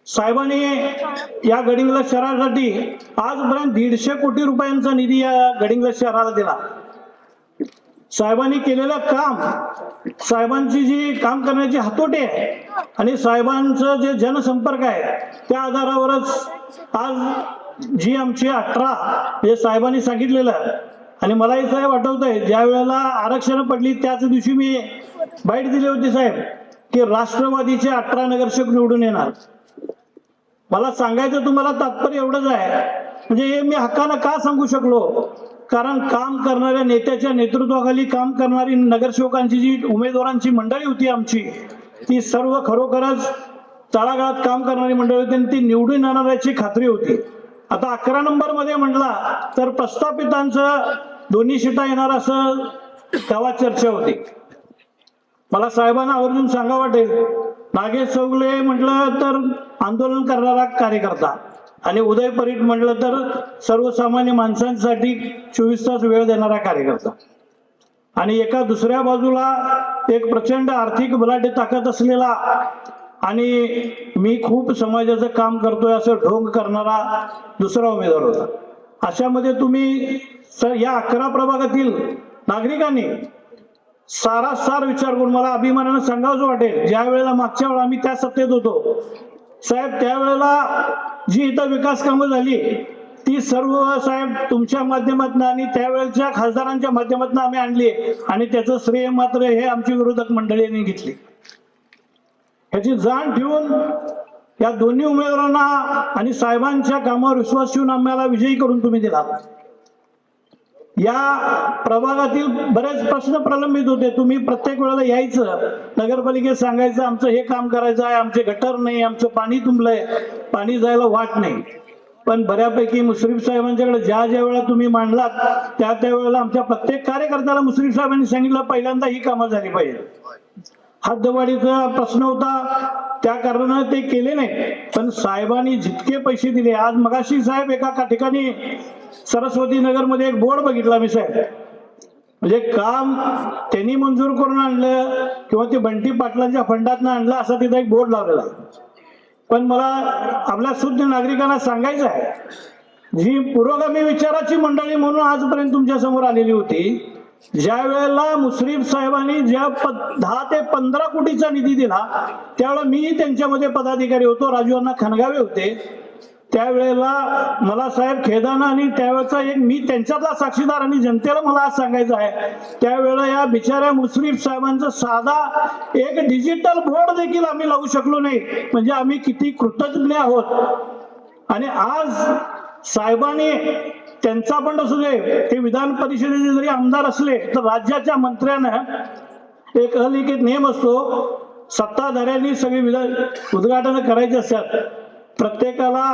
साहेबांनी या गडिंग्लज शहरासाठी आजपर्यंत 150 कोटी रुपयांचा निधी या गडिंग्लज शहराला दिला. साहेबांनी केलेलं काम, साहेबांची जी काम करण्याची हातोटी आहे आणि साहेबांचं जे जनसंपर्क आहे त्या आधारावरच आज जी आमची 18 हे साहेबांनी सांगितलेलं. आणि मलाही साहेब आठवतंय ज्या वेळेला आरक्षण पडली त्याच दिवशी मी बाईट दिली होती साहेब की राष्ट्रवादीचे 18 नगरसेवक निवडून येणार. मला सांगायचं तुम्हाला तात्पर्य एवढंच आहे, म्हणजे हे मी हक्कानं का सांगू शकलो, कारण काम करणाऱ्या नेत्याच्या नेतृत्वाखाली काम करणारी नगरसेवकांची जी उमेदवारांची मंडळी होती आमची, ती सर्व खरोखरच तळागाळात काम करणारी मंडळी होती आणि ती निवडून येणाऱ्याची खात्री होती. आता 11 नंबर मध्ये म्हटला तर प्रस्थापितांचं 2 सीटा येणार असं गावात चर्चा होती. मला साहेबांना आवर्जून सांगा वाटेल, नागेश चौगले म्हटलं तर आंदोलन करणारा कार्यकर्ता आणि उदय परीट म्हटलं तर सर्वसामान्य माणसांसाठी 24 तास वेळ देणारा कार्यकर्ता, आणि एका दुसऱ्या बाजूला एक प्रचंड आर्थिक बलाढ्य ताकद असलेला आणि मी खूप समाजाचं काम करतोय असं ढोंग करणारा दुसरा उमेदवार होता. अशामध्ये तुम्ही या 11 प्रभागातील नागरिकांनी सारासार विचार करून मला अभिमानानं सांगावंच वाटेल, ज्या वेळेला मागच्या वेळेला आम्ही त्या सत्तेत होतो साहेब, त्यावेळेला जी इथं विकास कामं झाली ती सर्व साहेब तुमच्या माध्यमातून आणि त्यावेळेच्या खासदारांच्या माध्यमातून आम्ही आणली आणि त्याचं श्रेय मात्र हे आमची विरोधक मंडळींनी घेतली. ह्याची जाण ठेवून या दोन्ही उमेदवारांना आणि साहेबांच्या कामावर विश्वास ठेवून आम्हाला विजयी करून तुम्ही दिला. या प्रभागातील बरेच प्रश्न प्रलंबित होते. तुम्ही प्रत्येक वेळेला यायचं, नगरपालिकेत सांगायचं आमचं हे काम करायचं आहे, आमचे गटर नाही, आमचं पाणी तुंबलंय, पाणी जायला वाट नाही. पण बऱ्यापैकी मुश्रीफ साहेबांच्याकडे ज्या ज्या वेळेला तुम्ही मांडलात त्या वेळेला आमच्या प्रत्येक कार्यकर्त्याला मुश्रीफ साहेबांनी सांगितलं पहिल्यांदा ही कामं झाली पाहिजे. हद्दवाढीचा प्रश्न होता त्या कारणाने ते केले नाही, पण साहेबांनी जितके पैसे दिले, आज मगाशी साहेब एका ठिकाणी सरस्वती नगर मध्ये एक बोर्ड बघितला मी साहेब, म्हणजे काम त्यांनी मंजूर करून आणलं किंवा ते बंटी पाटलांच्या फंडातनं आणलं असा तिथे एक बोर्ड लावलेला आहे. पण मला आपल्या शुद्ध नागरिकांना सांगायचं आहे, जी पुरोगामी विचाराची मंडळी म्हणून आजपर्यंत तुमच्या समोर आलेली होती, ज्या वेळेला मुश्रीफ साहेबांनी ज्या 10 ते 15 कोटीचा निधी दिला त्यावेळेला मी त्यांच्यामध्ये पदाधिकारी होतो, राजूअण्णा खणगावे होते. त्यावेळेला मला साहेब खेदानं आणि त्यावेळेचा एक मी त्यांच्यातला साक्षीदार आणि जनतेला मला आज सांगायचं आहे, त्यावेळेला या बिचाऱ्या मुश्रीफ साहेबांचा साधा एक डिजिटल बोर्ड देखील आम्ही लावू शकलो नाही, म्हणजे आम्ही किती कृतज्ञ आहोत. आणि आज साहेबांनी त्यांचा पण असू दे, ते विधान परिषदेचे जरी आमदार असले तर राज्याच्या मंत्र्यानं एक अलिखित नियम असतो, सत्ताधाऱ्यांनी सगळी उद्घाटन करायचे असतात, प्रत्येकाला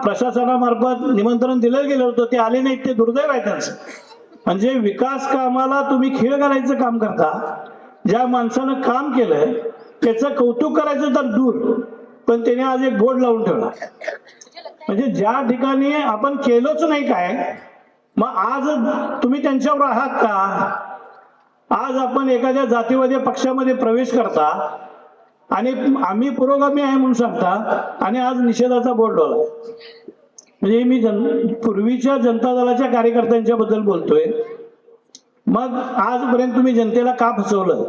प्रशासनामार्फत निमंत्रण दिलं गेलं होतं, ते आले नाहीत, ते दुर्दैव आहे त्यांचं. म्हणजे विकास कामाला तुम्ही खीळ घालायचं काम करता. ज्या माणसानं काम केलं त्याचं कौतुक करायचं तर दूर, पण त्याने आज एक बोर्ड लावून ठेवला. म्हणजे ज्या ठिकाणी आपण केलोच नाही काय, मग आज तुम्ही त्यांच्यावर आहात का? आज आपण एखाद्या जातीवादी पक्षामध्ये प्रवेश करता आणि आम्ही पुरोगामी आहे म्हणून सांगता आणि आज निषेधाचा बोर्ड लावला. म्हणजे मी पूर्वीच्या जनता दलाच्या कार्यकर्त्यांच्या बद्दल बोलतोय. मग आजपर्यंत तुम्ही जनतेला का फसवलं?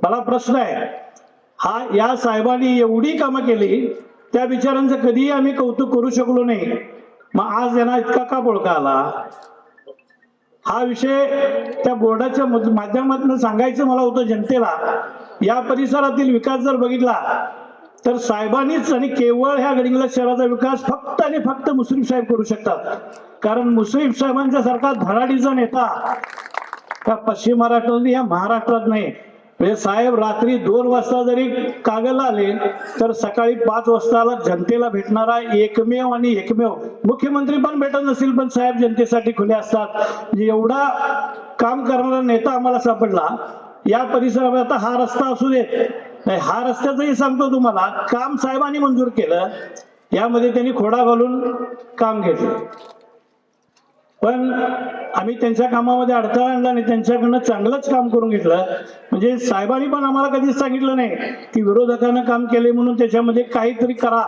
मला प्रश्न आहे हा. या साहेबांनी एवढी कामं केली, त्या बिचारांचं कधीही आम्ही कौतुक करू शकलो नाही, मग आज यांना इतका का बोलका आला? हा विषय त्या बोर्डाच्या माध्यमातून सांगायचं मला होतं जनतेला. या परिसरातील विकास जर बघितला तर साहेबांनीच आणि केवळ ह्या गडिंग्लज शहराचा विकास फक्त आणि फक्त मुश्रीफ साहेब करू शकतात. कारण मुश्रीफ साहेबांच्या सारखा धडाडीचा नेता त्या पश्चिम महाराष्ट्रात या महाराष्ट्रात नाही. म्हणजे साहेब रात्री 2 वाजता जरी कागलला आले तर सकाळी 5 वाजता जनतेला भेटणारा एकमेव आणि एकमेव, मुख्यमंत्री पण भेटत नसेल पण साहेब जनतेसाठी खुले असतात. म्हणजे एवढा काम करणारा नेता आम्हाला सापडला या परिसरामध्ये. आता हा रस्ता असू देत, हा रस्त्याचंही सांगतो तुम्हाला, काम साहेबांनी मंजूर केलं, यामध्ये त्यांनी खोडा घालून काम घेतलं. पण आम्ही त्यांच्या कामामध्ये अडथळा आणला आणि त्यांच्याकडनं चांगलंच काम करून घेतलं. म्हणजे साहेबांनी पण आम्हाला कधीच सांगितलं नाही की विरोधकांना काम केले म्हणून त्याच्यामध्ये काहीतरी करा,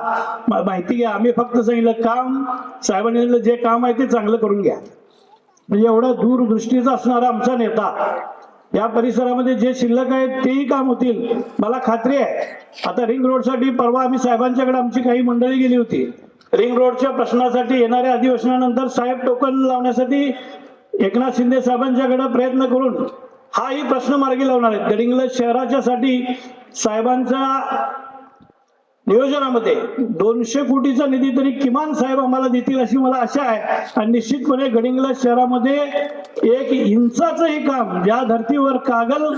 माहिती घ्या. आम्ही फक्त सांगितलं काम, साहेबांनी सांगितलं जे काम आहे ते चांगलं करून घ्या. म्हणजे एवढा दूरदृष्टीचा असणारा आमचा नेता, या परिसरामध्ये जे शिल्लक आहेत तेही काम होतील मला खात्री आहे. आता रिंग रोडसाठी परवा आम्ही साहेबांच्याकडे आमची काही मंडळी गेली होती. रिंग रोडच्या प्रश्नासाठी येणाऱ्या अधिवेशनानंतर साहेब टोकन लावण्यासाठी एकनाथ शिंदे साहेबांच्याकडे प्रयत्न करून हाही प्रश्न मार्गी लावणार आहेत. गडिंग्लज शहराच्या साठी साहेबांच्या नियोजनामध्ये 200 कोटीचा निधी तरी किमान साहेब आम्हाला देतील अशी मला आशा आहे. आणि निश्चितपणे गडिंग्लज शहरामध्ये 1 इंचाचंही काम ज्या धर्तीवर कागल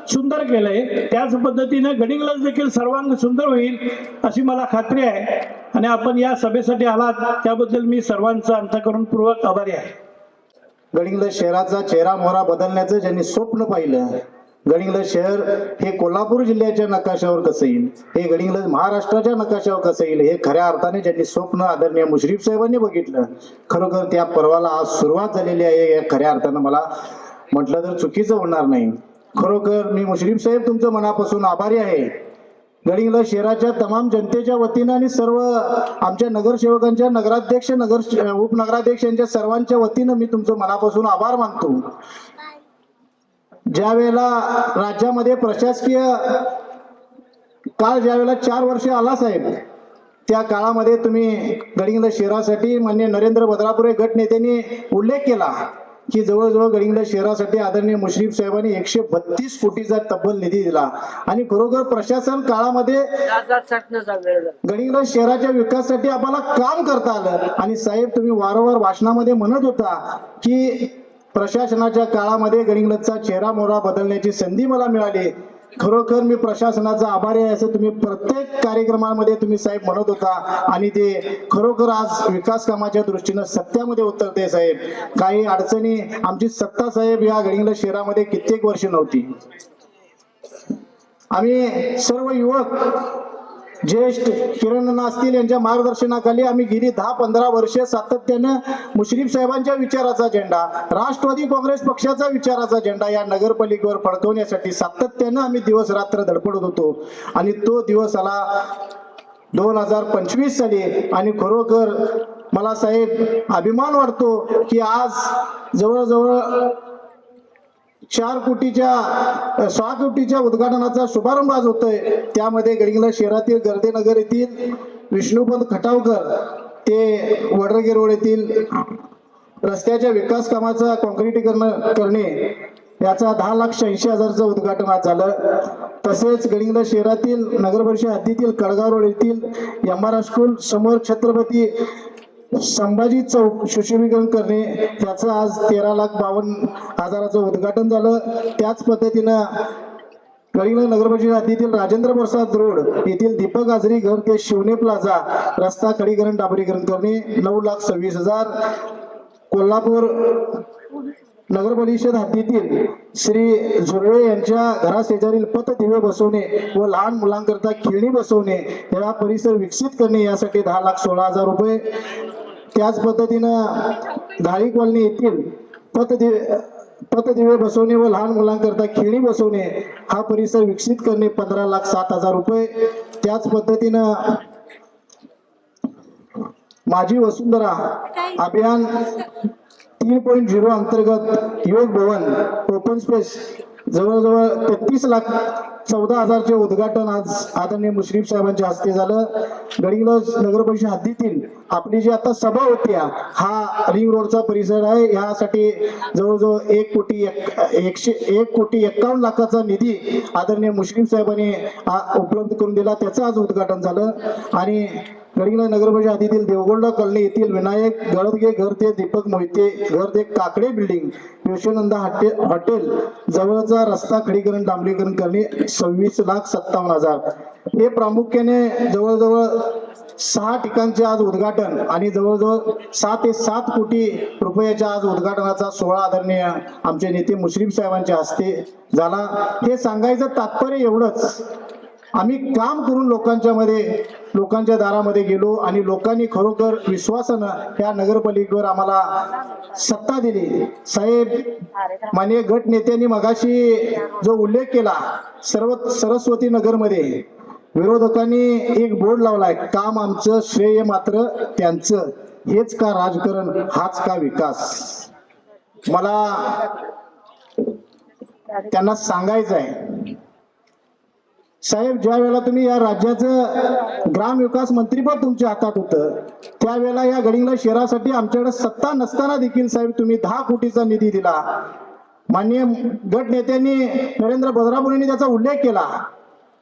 सुंदर केलंय त्याच पद्धतीने गडिंग्लज देखील सर्वांग सुंदर होईल अशी मला खात्री आहे. आणि आपण या सभेसाठी आलात त्याबद्दल मी सर्वांचा अंतःकरणपूर्वक आभारी आहे. गडिंग्लज शहराचा चेहरा मोहरा बदलण्याचं ज्यांनी स्वप्न पाहिलं, गडिंग्लज शहर हे कोल्हापूर जिल्ह्याच्या नकाशावर कसं येईल, हे गडिंग्लज महाराष्ट्राच्या नकाशावर कसं येईल, हे खऱ्या अर्थाने ज्यांनी स्वप्न आदरणीय मुश्रीफ साहेबांनी बघितलं, खरोखर त्या पर्वाला आज सुरुवात झालेली आहे. या खऱ्या अर्थानं मला म्हटलं तर चुकीचं होणार नाही. खरोखर मी मुश्रीफ साहेब तुमचं मनापासून आभारी आहे. गडिंग्लज शहराच्या तमाम जनतेच्या वतीनं आणि सर्व आमच्या नगरसेवकांच्या, नगराध्यक्ष, उपनगराध्यक्ष यांच्या सर्वांच्या वतीनं मी तुमचं मनापासून आभार मानतो. ज्या वेळेला राज्यामध्ये प्रशासकीय काळ ज्यावेळेला 4 वर्षे आला साहेब, त्या काळामध्ये तुम्ही गडिंग्लज शहरासाठी माननीय नरेंद्र बदरापुरे गट नेत्यांनी उल्लेख केला की जवळजवळ गडिंग्लज शहरासाठी आदरणीय मुश्रीफ साहेबांनी 132 कोटीचा तब्बल निधी दिला. आणि खरोखर प्रशासन काळामध्ये गडिंग्लज शहराच्या विकासासाठी आम्हाला काम करता आलं. आणि साहेब तुम्ही वारंवार भाषणामध्ये म्हणत होता की प्रशासनाच्या काळामध्ये गडिंग्लजचा चेहरा मोहरा बदलण्याची संधी मला मिळाली. खरोखर मी प्रशासनाचा आभारी आहे असं तुम्ही प्रत्येक कार्यक्रमामध्ये तुम्ही साहेब म्हणत होता. आणि ते खरोखर आज विकास कामाच्या दृष्टीनं सत्यामध्ये उतरते साहेब. काही अडचणी आमची सत्ता साहेब या गडिंग्लज शहरामध्ये कित्येक वर्ष नव्हती. आम्ही सर्व युवक ज्येष्ठ किरण असतील यांच्या मार्गदर्शनाखाली आम्ही गेली 10-15 वर्षे सातत्यानं मुश्रीफ साहेबांच्या विचाराचा झेंडा, राष्ट्रवादी काँग्रेस पक्षाचा विचाराचा झेंडा या नगरपालिकेवर फडकवण्यासाठी सातत्यानं आम्ही दिवस रात्र धडपडत होतो. आणि तो दिवस आला 2025 साली. आणि खरोखर मला साहेब अभिमान वाटतो की आज जवळजवळ 6 कोटीच्या उद्घाटनाचा शुभारंभ आज होतोय. त्यामध्ये गडिंग्लज शहरातील गर्देनगर येथील विष्णुपंत खटावकर ते वडरगे रोड येथील रस्त्याच्या विकास कामाचा कॉन्क्रिटीकरण करणे याचा 10,86,000चं उद्घाटन आज झालं. तसेच गडिंग्लज शहरातील नगरपरिषद हद्दीतील कळगाव रोड येथील MR स्कूल समोर छत्रपती संभाजी चौक सुशोभीकरण करणे त्याचं आज 13,52,000चं उद्घाटन झालं. त्याच पद्धतीनं गडिंग्लज नगरपरिषद हद्दीतील राजेंद्र प्रसाद रोड येथील दीपक आजरी घर ते शिवने प्लाझा रस्ता खडीकरण डांबरीकरण करणे 9,26,000. कोल्हापूर नगरपरिषद हद्दीतील श्री झुरळे यांच्या घराशेजारील पथदिवे बसवणे व लहान मुलांकरता खेळणी बसवणे या परिसर विकसित करणे यासाठी 10,16,000 रुपये. त्याच पद्धतीनं धाळी कॉलनी येथील पथदिवे बसवणे व लहान मुलांकरता खेळणी बसवणे हा परिसर विकसित करणे 15,07,000 रुपये. त्याच पद्धतीनं माझी वसुंधरा अभियान 3.0 अंतर्गत युवक भवन ओपन स्पेस जवळजवळ 33,14,000चे उद्घाटन आज आदरणीय मुश्रीफ साहेबांच्या हस्ते झालं. गडिंग्लज नगरपरिषद हद्दीतील आपली जी आता सभा होती हा रिंग रोडचा परिसर आहे. यासाठी जवळजवळ 1,51 लाखाचा निधी आदरणीय मुश्रीफ साहेबांनी उपलब्ध करून दिला. त्याचं आज उद्घाटन झालं. आणि गडिंग्लज नगरपरिषद हद्दीतील देवगोंडा कॉलनी येथील विनायक गळदगे घर ते दीपक मोहिते घर ते काकडे बिल्डिंग योशनंदा हॉटेल जवळचा रस्ता खडीकरण डांबरीकरण करणे 26,57,000. हे प्रामुख्याने जवळजवळ 6 ठिकाणचे आज उद्घाटन आणि जवळजवळ 6 ते 7 कोटी रुपयाच्या आज उद्घाटनाचा सोहळा आदरणीय आमचे नेते मुश्रीफ साहेबांच्या हस्ते झाला. हे सांगायचं तात्पर्य एवढंच, आम्ही काम करून लोकांच्या दारामध्ये गेलो आणि लोकांनी खरोखर विश्वासानं या नगरपालिकेवर आम्हाला सत्ता दिली. साहेब, माननीय गट नेत्यांनी मगाशी जो उल्लेख केला, सरस्वती नगरमध्ये विरोधकांनी एक बोर्ड लावलाय, काम आमचं श्रेय मात्र त्यांचं, हेच का राजकारण, हाच का विकास. मला त्यांना सांगायचं आहे, साहेब, ज्या वेळेला तुम्ही या राज्याचं ग्रामविकास मंत्रीपद तुमच्या हातात होतं, त्यावेळेला या गडिंग्लज शहरासाठी आमच्याकडे सत्ता नसताना देखील साहेब तुम्ही 10 कोटीचा निधी दिला. माननीय गट नेत्यांनी नरेंद्र बदरापूर यांनी त्याचा उल्लेख केला.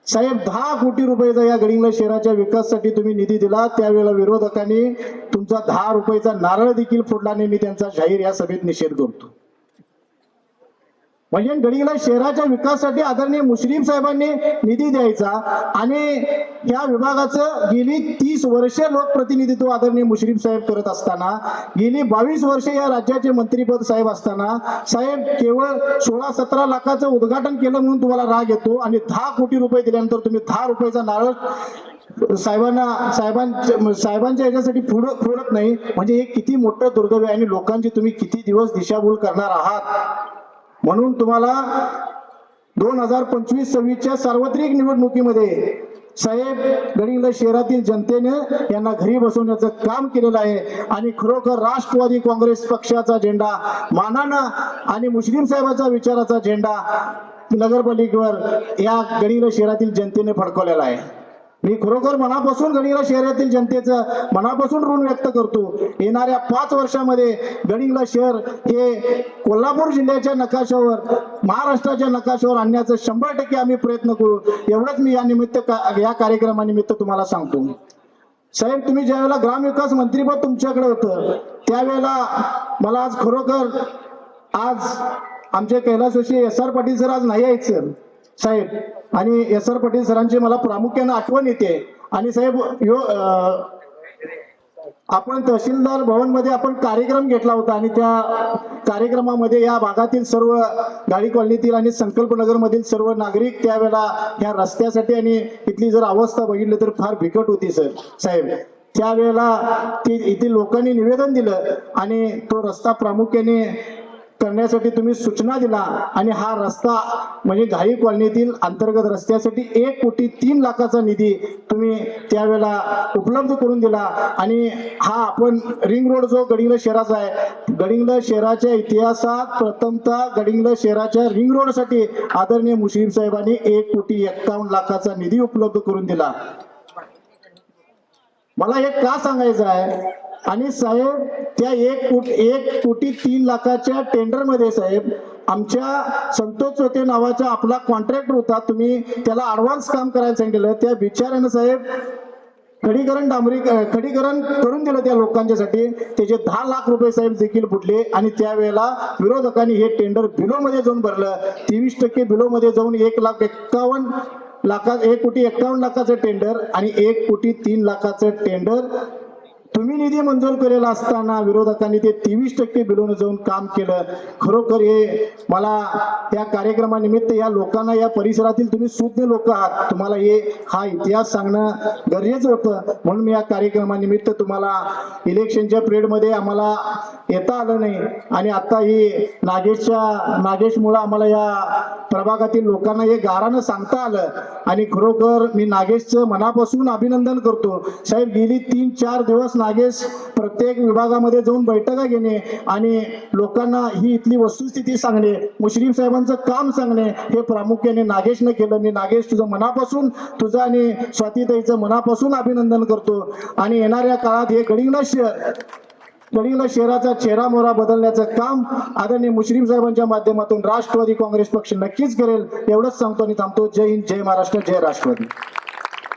साहेब, 10 कोटी रुपयाचा या गडिंग्लज शहराच्या विकासासाठी तुम्ही निधी दिला. त्यावेळेला विरोधकांनी तुमचा 10 रुपयाचा नारळ देखील फोडला नाही. मी त्यांचा जाहीर या सभेत निषेध करतो. म्हणजे गडिंग्लज शहराच्या विकासासाठी आदरणीय मुश्रीफ साहेबांनी निधी द्यायचा आणि या विभागाचं गेली 30 वर्षे लोकप्रतिनिधित्व आदरणीय मुश्रीफ साहेब करत असताना, गेली 22 वर्षे या राज्याचे मंत्रीपद साहेब असताना, साहेब केवळ 16-17 लाखाचं उद्घाटन केलं म्हणून तुम्हाला राग येतो आणि 10 कोटी रुपये दिल्यानंतर तुम्ही 10 रुपयाचा नारळ साहेबांच्या याच्यासाठी फोडत नाही. म्हणजे हे किती मोठं दुर्दैव आहे आणि लोकांची तुम्ही किती दिवस दिशाभूल करणार आहात. म्हणून तुम्हाला 2025-26च्या सार्वत्रिक निवडणुकीमध्ये साहेब गडिंग्लज शहरातील जनतेने यांना घरी बसवण्याचं काम केलेलं आहे आणि खरोखर राष्ट्रवादी काँग्रेस पक्षाचा झेंडा मानानं आणि मुश्रीफ साहेबांचा विचाराचा झेंडा नगरपालिकेवर या गडिंग्लज शहरातील जनतेने फडकवलेला आहे. मी खरोखर मनापासून गडिंग्लज शहरातील जनतेचं मनापासून ऋण व्यक्त करतो. येणाऱ्या 5 वर्षामध्ये गडिंग्लज शहर हे कोल्हापूर जिल्ह्याच्या नकाशावर, महाराष्ट्राच्या नकाशावर आणण्याचं 100% आम्ही प्रयत्न करू. एवढंच मी या कार्यक्रमानिमित्त तुम्हाला सांगतो. साहेब, तुम्ही ज्या वेळेला ग्रामविकास मंत्रीपद तुमच्याकडे होतं, त्यावेळेला मला आज खरोखर आमचे कैलासवासी SR पाटील सर आज नाही आहेत सर साहेब, आणि SR पाटील सरांची मला प्रामुख्याने आठवण येते. आणि साहेब, आपण तहसीलदार भवन मध्ये आपण कार्यक्रम घेतला होता आणि त्या कार्यक्रमामध्ये या भागातील सर्व गाडी कॉलनीतील आणि संकल्पनगर मधील सर्व नागरिक त्यावेळेला या रस्त्यासाठी आणि इथली जर अवस्था बघितली तर फार बिकट होती सर साहेब. त्यावेळेला इथे लोकांनी निवेदन दिलं आणि तो रस्ता प्रामुख्याने करण्यासाठी तुम्ही सूचना दिला आणि हा रस्ता म्हणजे घाई कॉलनीतील अंतर्गत रस्त्यासाठी 1,03 लाखाचा निधी तुम्ही त्यावेळेला उपलब्ध करून दिला. आणि हा आपण रिंग रोड जो गडिंग्लज शहराचा आहे, गडिंग्लज शहराच्या इतिहासात प्रथमतः गडिंग्लज शहराच्या रिंग रोडसाठी आदरणीय मुश्रीफ साहेबांनी 1,51 लाखाचा निधी उपलब्ध करून दिला. मला हे का सांगायचं आहे, आणि साहेब त्या 1,03 लाखाच्या टेंडर मध्ये साहेब आमच्या संतोष चोते नावाचा आपला कॉन्ट्रॅक्टर होता. तुम्ही त्याला ऍडव्हान्स काम करायला सांगितलं. त्या बिचाऱ्यानं साहेब खडीकरण करून दिलं त्या लोकांच्यासाठी. त्याचे 10 लाख रुपये साहेब देखील बुडले आणि त्यावेळेला विरोधकांनी हे टेंडर बिलो मध्ये जाऊन भरलं. 23% बिलो मध्ये जाऊन 1,51 लाखाचं टेंडर आणि 1,03 लाखाचं टेंडर तुम्ही निधी मंजूर केलेला असताना विरोधकांनी ते 23% बिलोनं जाऊन काम केलं. खरोखर हे मला या कार्यक्रमानिमित्त या लोकांना, या परिसरातील तुम्ही सुज्ञ लोक आहात, तुम्हाला हा इतिहास सांगणं गरजेचं होतं. म्हणून मी या कार्यक्रमानिमित्त तुम्हाला इलेक्शनच्या पिरियडमध्ये आम्हाला येता आलं नाही आणि आता ही नागेशमुळे आम्हाला या प्रभागातील लोकांना हे गारानं सांगता आलं आणि खरोखर मी नागेशचं मनापासून अभिनंदन करतो. साहेब, गेली 3-4 दिवस नागेश प्रत्येक विभागामध्ये जाऊन बैठका घेणे आणि लोकांना ही इथली वस्तुस्थिती सांगणे, मुश्रीफ साहेबांचं काम सांगणे हे प्रामुख्याने नागेशनं केलं. मी नागेश तुझं मनापासून, तुझं आणि स्वातीताईचं मनापासून अभिनंदन करतो. आणि येणाऱ्या काळात हे गडिंग्लज शहराचा चेहरा मोहरा बदलण्याचं काम आदरणीय मुश्रीफ साहेबांच्या माध्यमातून राष्ट्रवादी काँग्रेस पक्ष नक्कीच करेल. एवढंच सांगतो आणि थांबतो. जय हिंद, जय महाराष्ट्र, जय राष्ट्रवादी.